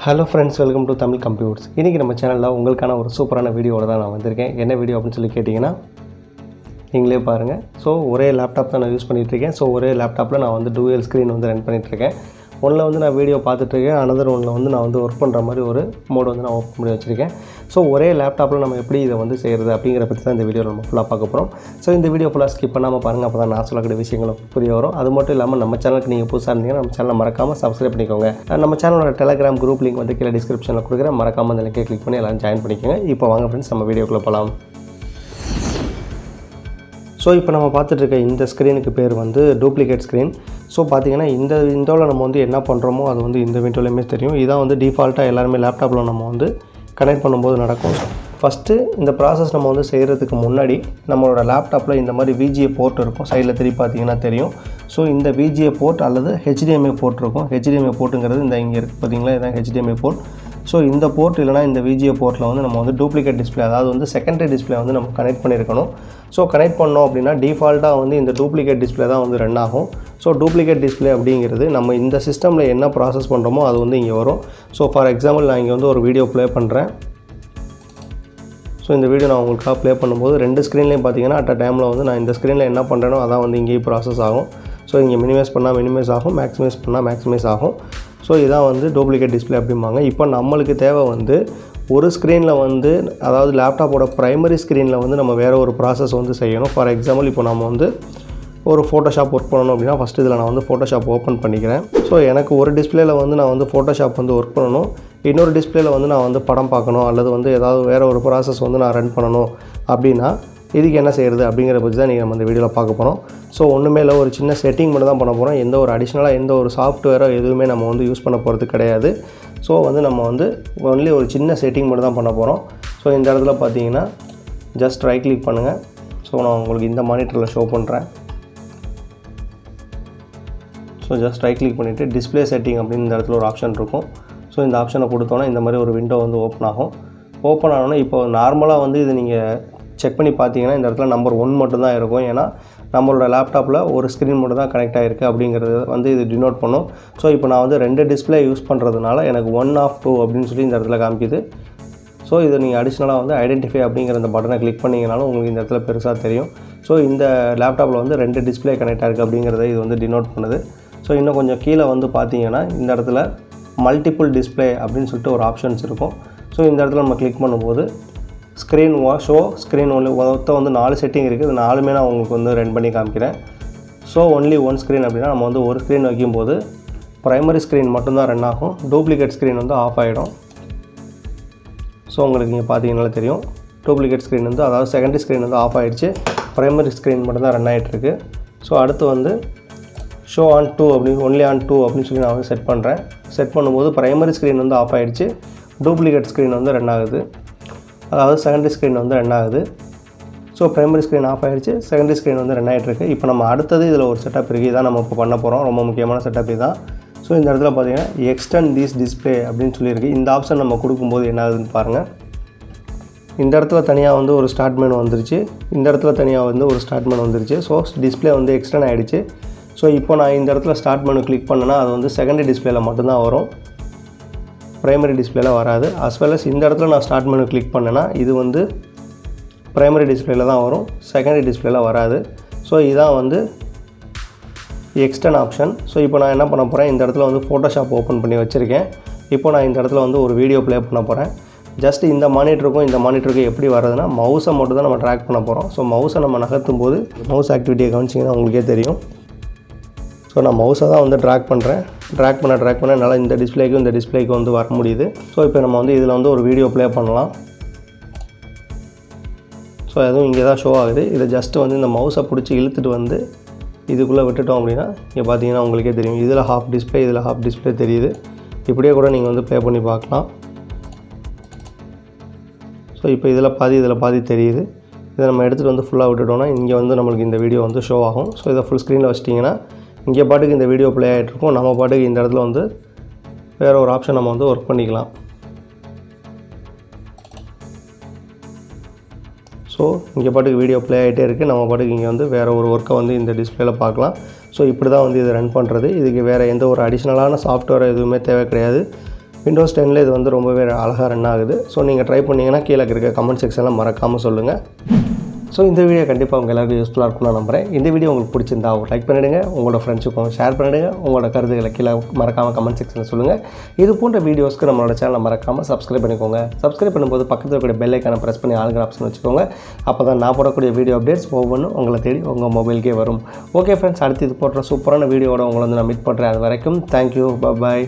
Hello friends, welcome to Tamil computers. இன்றைக்கி நம்ம சேனலில் உங்களுக்கான ஒரு சூப்பரான வீடியோவோட தான் நான் வந்திருக்கேன். என்ன வீடியோ அப்படின்னு சொல்லி கேட்டிங்கன்னா நீங்களே பாருங்கள். ஸோ ஒரே லேப்டாப் தான் நான் யூஸ் பண்ணிகிட்ருக்கேன். ஸோ ஒரே லேப்டாப்பில் நான் வந்து டூயல் ஸ்க்ரீன் வந்து ரன் பண்ணிகிட்ருக்கேன். ஒன்றில் வந்து நான் வீடியோ பார்த்துட்ருக்கேன், அனதர் ஒன்றில் வந்து நான் வந்து ஒர்க் பண்ணுற மாதிரி ஒரு மோடு வந்து நான் ஓப்பன் பண்ணி வச்சுருக்கேன். ஸோ ஒரே லேப்டாப்பில் நம்ம எப்படி இதை வந்து செய்கிறது அப்படிங்கிற பற்றி தான் இந்த வீடியோவில் நம்ம ஃபுல்லாக பார்க்க போகிறோம். ஸோ இந்த வீடியோ ஃபுல்லாக ஸ்கிப் பண்ணாமல் பாருங்கள், அப்போ தான் நான் சொல்லக்கூடிய விஷயங்களும் புரிய வரும். அது மட்டும் இல்லாமல் நம்ம சேனலுக்கு நீங்கள் புதுசாக இருந்தீங்கன்னா நம்ம சேனலை மறக்காமல் சப்ஸ்கிரைப் பண்ணிக்கோங்க. நம்ம சேனலோட டெலிகிராம் குரூப் லிங்க் வந்து கீழே டிஸ்கிரிப்ஷனில் கொடுக்குறேன், மறக்காமல் அந்த லிங்கை கிளிக் பண்ணி எல்லோரும் ஜாயின் பண்ணிக்கோங்க. இப்போ வாங்க ஃப்ரெண்ட்ஸ், நம்ம வீடியோக்குள்ளே போகலாம். ஸோ இப்போ நம்ம பார்த்துட்ருக்க இந்த ஸ்க்ரீனுக்கு பேர் வந்து டூப்ளிகேட் ஸ்க்ரீன். ஸோ பார்த்திங்கன்னா இந்த விண்டோவில் நம்ம வந்து என்ன பண்ணுறோமோ அது வந்து இந்த விண்டோலையுமே தெரியும். இதான் வந்து டிஃபால்ட்டாக எல்லாருமே லேப்டாப்பில் நம்ம வந்து கனெக்ட் பண்ணும்போது நடக்கும். ஃபஸ்ட்டு இந்த ப்ராசஸ் நம்ம வந்து செய்கிறதுக்கு முன்னாடி நம்மளோட லேப்டாப்பில் இந்த மாதிரி VGA போர்ட் இருக்கும். சைடில் திருப்பி பார்த்தீங்கன்னா தெரியும். ஸோ இந்த VGA போர்ட் அல்லது HDMI போர்ட் இருக்கும். HDMI போர்ட்டுங்கிறது இந்த இங்கே இருக்குது பார்த்தீங்களா, இதுதான் HDMI போர்ட். ஸோ இந்த போர்ட் இல்லைனா இந்த VGA போர்ட்டில் வந்து நம்ம வந்து டூப்ளிகேட் டிஸ்பிளே, அதாவது வந்து செகண்டரி டிஸ்பிளே வந்து நம்ம கனெக்ட் பண்ணியிருக்கணும். ஸோ கனெக்ட் பண்ணோம் அப்படின்னா டிஃபால்ட்டாக வந்து இந்த டூப்ளிகேட் டிஸ்பிளே தான் வந்து ரன் ஆகும். ஸோ டூப்ளிகேட் டிஸ்பிளே அப்படிங்கிறது நம்ம இந்த சிஸ்டமில் என்ன ப்ராசஸ் பண்ணுறோமோ அது வந்து இங்கே வரும். ஸோ ஃபார் எக்ஸாம்பிள் நான் இங்கே வந்து ஒரு வீடியோ ப்ளே பண்ணுறேன். ஸோ இந்த வீடியோ நான் உங்களுக்காக ப்ளே பண்ணும்போது ரெண்டு ஸ்க்ரீன்லேயும் பார்த்தீங்கன்னா அட் அ டைமில் வந்து நான் இந்த ஸ்க்ரீனில் என்ன பண்ணுறேனோ அதான் வந்து இங்கேயும் ப்ராசஸ் ஆகும். ஸோ இங்கே மினிமைஸ் பண்ணால் மினிமைஸ் ஆகும், மேக்ஸிமைஸ் பண்ணால் மேக்ஸிமைஸ் ஆகும். ஸோ இதான் வந்து டூப்ளிகேட் டிஸ்பிளே அப்படிம்பாங்க. இப்போ நம்மளுக்கு தேவை வந்து ஒரு ஸ்க்ரீனில் வந்து, அதாவது லேப்டாப்போட ப்ரைமரி ஸ்க்ரீனில் வந்து நம்ம வேறு ஒரு ப்ராசஸ் வந்து செய்யணும். ஃபார் எக்ஸாம்பிள் இப்போ நம்ம வந்து ஒரு ஃபோட்டோஷாப் ஒர்க் பண்ணணும் அப்படின்னா ஃபஸ்ட்டு இதில் நான் வந்து ஃபோட்டோஷாப் ஓப்பன் பண்ணிக்கிறேன். ஸோ எனக்கு ஒரு டிஸ்பிளேயில் வந்து நான் வந்து ஃபோட்டோஷாப் வந்து ஒர்க் பண்ணணும், இன்னொரு டிஸ்பிளேயில் வந்து நான் வந்து படம் பார்க்கணும், அல்லது வந்து ஏதாவது வேறு ஒரு ப்ராசஸ் வந்து நான் ரன் பண்ணணும் அப்படின்னா இதுக்கு என்ன செய்கிறது அப்படிங்கிற பற்றி தான் நீங்கள் நம்ம இந்த வீடியோவில் பார்க்க போகிறோம். ஸோ ஒன்றுமே இல்லை, ஒரு சின்ன செட்டிங் மட்டும் தான் பண்ண போகிறோம். எந்த ஒரு அடிஷ்னலாக எந்த ஒரு சாஃப்ட்வேரோ எதுவுமே நம்ம வந்து யூஸ் பண்ண போகிறது கிடையாது. ஸோ வந்து நம்ம வந்து ஒன்லி ஒரு சின்ன செட்டிங் மட்டும் தான் பண்ண போகிறோம். ஸோ இந்த இடத்துல பார்த்தீங்கன்னா ஜஸ்ட் ரைட் கிளிக் பண்ணுங்கள். ஸோ நான் உங்களுக்கு இந்த மானிட்டரில் ஷோ பண்ணுறேன். ஸோ ஜஸ்ட் ரைட் கிளிக் பண்ணிவிட்டு டிஸ்பிளே செட்டிங் அப்படின்னு இந்த இடத்துல ஒரு ஆப்ஷன் இருக்கும். ஸோ இந்த ஆப்ஷனை கொடுத்தோன்னா இந்த மாதிரி ஒரு விண்டோ வந்து ஓப்பன் ஆகும். ஓப்பன் ஆனோன்னா இப்போ நார்மலாக வந்து இது நீங்கள் செக் பண்ணி பார்த்தீங்கன்னா இந்த இடத்துல நம்பர் 1 மட்டும் தான் இருக்கும். ஏன்னா நம்மளோட லேப்டாப்பில் ஒரு ஸ்க்ரீன் மட்டும் தான் கனெக்ட் ஆகிருக்கு அப்படிங்கிறது வந்து இது டினோட் பண்ணும். ஸோ இப்போ நான் வந்து 2 டிஸ்பிளே யூஸ் பண்ணுறதுனால எனக்கு 1 of 2 அப்படின்னு சொல்லி இந்த இடத்துல காமிக்குது. ஸோ இதை நீங்கள் அடிஷ்னலாக வந்து ஐடென்டிஃபை அப்படிங்கிற இந்த பட்டனை கிளிக் பண்ணிங்கனாலும் உங்களுக்கு இந்த இடத்துல பெருசாக தெரியும். ஸோ இந்த லேப்டாப்பில் வந்து 2 டிஸ்பிளே கனெக்ட் ஆகிருக்கு அப்படிங்கிறத இது வந்து டினோட் பண்ணுது. ஸோ இன்னும் கொஞ்சம் கீழே வந்து பார்த்தீங்கன்னா இந்த இடத்துல மல்டிபிள் டிஸ்பிளே அப்படின்னு சொல்லிட்டு ஒரு ஆப்ஷன்ஸ் இருக்கும். ஸோ இந்த இடத்துல நம்ம கிளிக் பண்ணும்போது ஸ்க்ரீன் ஷோ ஸ்க்ரீன் ஒன்லி மொத்தம் வந்து 4 செட்டிங் இருக்குது. இது 4மே நான் உங்களுக்கு வந்து ரன் பண்ணி காமிக்கிறேன். ஸோ ஒன்லி 1 ஸ்க்ரீன் அப்படின்னா நம்ம வந்து ஒரு ஸ்க்ரீன் வைக்கும்போது ப்ரைமரி ஸ்க்ரீன் மட்டும்தான் ரன் ஆகும், டூப்ளிகேட் ஸ்க்ரீன் வந்து ஆஃப் ஆகிடும். ஸோ உங்களுக்கு இங்கே பார்த்தீங்கன்னால தெரியும், டூப்ளிகேட் ஸ்க்ரீன் வந்து, அதாவது செகண்டரி ஸ்க்ரீன் வந்து ஆஃப் ஆகிடுச்சு, ப்ரைமரி ஸ்க்ரீன் மட்டும்தான் ரன் ஆகிட்டுருக்கு. ஸோ அடுத்து வந்து ஷோ ஆன் 2 அப்படின்னு, ஒன்லி ஆன் 2 அப்படின்னு சொல்லி நான் வந்து செட் பண்ணுறேன். செட் பண்ணும்போது ப்ரைமரி ஸ்க்ரீன் வந்து ஆஃப் ஆகிடுச்சு, டூப்ளிகேட் ஸ்க்ரீன் வந்து ரன் ஆகுது, அதாவது செகண்டரி ஸ்க்ரீன் வந்து ரன் ஆகுது. ஸோ ப்ரைமரி ஸ்க்ரீன் ஆஃப் ஆகிடுச்சு, செகண்டரி ஸ்க்ரீன் வந்து ரன் ஆகிட்டுருக்கு. இப்போ நம்ம அடுத்தது இதில் ஒரு செட்டப் இருக்குது, இதான் நம்ம இப்போ பண்ண போகிறோம். ரொம்ப முக்கியமான செட்டப் இதுதான். ஸோ இந்த இடத்துல பார்த்தீங்கன்னா எக்ஸ்டெண்ட் திஸ் டிஸ்பிளே அப்படின்னு சொல்லியிருக்கு. இந்த ஆப்ஷன் நம்ம கொடுக்கும்போது என்ன ஆகுதுன்னு பாருங்கள். இந்த இடத்துல தனியாக வந்து ஒரு ஸ்டார்ட் மெனு வந்துருச்சு, இந்த இடத்துல தனியாக வந்து ஒரு ஸ்டார்ட் மெனு வந்துருச்சு. ஸோ டிஸ்பிளே வந்து எக்ஸ்டெண்ட் ஆகிடுச்சு. ஸோ இப்போ நான் இந்த இடத்துல ஸ்டார்ட் மெனு கிளிக் பண்ணேன்னா அது வந்து செகண்டரி டிஸ்பிளேயில் மட்டும்தான் வரும், ப்ரைமரி டிஸ்பிளேயில் வராது. அஸ் வெல் அஸ் இந்த இடத்துல நான் ஸ்டார்ட் மெனு கிளிக் பண்ணேன்னா இது வந்து ப்ரைமரி டிஸ்பிளேயில் தான் வரும், செகண்டரி டிஸ்பிளேயில் வராது. ஸோ இதான் வந்து எக்ஸ்டர்ன் ஆப்ஷன். ஸோ இப்போ நான் என்ன பண்ண போகிறேன், இந்த இடத்துல வந்து ஃபோட்டோஷாப் ஓப்பன் பண்ணி வச்சுருக்கேன். இப்போ நான் இந்த இடத்துல வந்து ஒரு வீடியோ ப்ளே பண்ண போகிறேன். ஜஸ்ட் இந்த மானிட்டருக்கும் இந்த மானிட்டருக்கும் எப்படி வர்றதுன்னா மவுஸை மட்டும் தான் நம்ம ட்ராக் பண்ண போகிறோம். ஸோ மவுஸை நம்ம நகர்த்தும் போது மவுஸ் ஆக்டிவிட்டியை கவனிச்சிங்கன்னா உங்களுக்கே தெரியும். ஸோ நான் மவுஸை தான் வந்து ட்ராக் பண்ணுறேன். ட்ராக் பண்ண என்னால் இந்த டிஸ்பிளேக்கும் இந்த டிஸ்பிளேக்கும் வந்து வர முடியுது. ஸோ இப்போ நம்ம வந்து இதில் வந்து ஒரு வீடியோ ப்ளே பண்ணலாம். ஸோ அதுவும் இங்கே தான் ஷோ ஆகுது. இதை ஜஸ்ட்டு வந்து இந்த மவுஸை பிடிச்சி இழுத்துட்டு வந்து இதுக்குள்ளே விட்டுட்டோம் அப்படின்னா இங்கே பார்த்தீங்கன்னா உங்களுக்கே தெரியும், இதில் ஹாஃப் டிஸ்பிளே, இதில் ஹாஃப் டிஸ்பிளே தெரியுது. இப்படியே கூட நீங்கள் வந்து ப்ளே பண்ணி பார்க்கலாம். ஸோ இப்போ இதில் பாதி தெரியுது. இதை நம்ம எடுத்துகிட்டு வந்து ஃபுல்லாக விட்டுட்டோம்னா இங்கே வந்து நம்மளுக்கு இந்த வீடியோ வந்து ஷோ ஆகும். ஸோ இதை ஃபுல் ஸ்க்ரீனில் வச்சிட்டிங்கன்னா இங்கே பாட்டுக்கு இந்த வீடியோ ப்ளே ஆகிட்ருக்கும், நம்ம பாட்டுக்கு இந்த இடத்துல வந்து வேறு ஒரு ஆப்ஷன் நம்ம வந்து ஒர்க் பண்ணிக்கலாம். ஸோ இங்கே பாட்டுக்கு வீடியோ ப்ளே ஆகிட்டே இருக்குது, நம்ம பாட்டுக்கு இங்கே வந்து வேறு ஒரு ஒர்க்கை வந்து இந்த டிஸ்பிளேயில் பார்க்கலாம். ஸோ இப்படி தான் வந்து இதை ரன் பண்ணுறது. இதுக்கு வேறு எந்த ஒரு அடிஷ்னலான சாஃப்ட்வேர் எதுவுமே தேவை கிடையாது. விண்டோஸ் 10ல் இது வந்து ரொம்பவே அழகாக ரன் ஆகுது. ஸோ நீங்கள் ட்ரை பண்ணிங்கன்னா கீழே இருக்க கமெண்ட் செக்ஷனில் மறக்காமல் சொல்லுங்கள். ஸோ இந்த வீடியோ கண்டிப்பாக உங்கள் எல்லாருக்கும் யூஸ்ஃபுல்லாக இருக்கும்னு நான் நம்புகிறேன். இந்த வீடியோ உங்களுக்கு பிடிச்சிருந்தா ஒரு லைக் பண்ணிவிடுங்க, உங்களோட ஃப்ரெண்ட்ஸுக்கும் ஷேர் பண்ணிவிடுங்க, உங்களோட கருத்துக்களை கீழே மறக்காமல் கமெண்ட் செக்ஷனில் சொல்லுங்கள். இது போன்ற வீடியோஸ்க்கு நம்மளோட சேனலை மறக்காமல் சப்ஸ்கிரைப் பண்ணிக்கோங்க. சப்ஸ்கிரைப் பண்ணும்போது பக்கத்தில் இருக்கிற பெல் ஐக்கானை ப்ரெஸ் பண்ணி ஆளுங்கிற ஆப்ஷன் வச்சுக்கோங்க. அப்போ தான் நான் போடக்கூடிய வீடியோ அப்டேட்ஸ் ஒவ்வொன்றும் உங்களை தேடி உங்கள் மொபைலுக்கே வரும். ஓகே ஃப்ரெண்ட்ஸ், அடுத்து இது போன்ற சூப்பரான வீடியோவோட உங்களை வந்து நான் மீட் பண்ணுறேன். அது வரைக்கும் தேங்க்யூ, பாய்.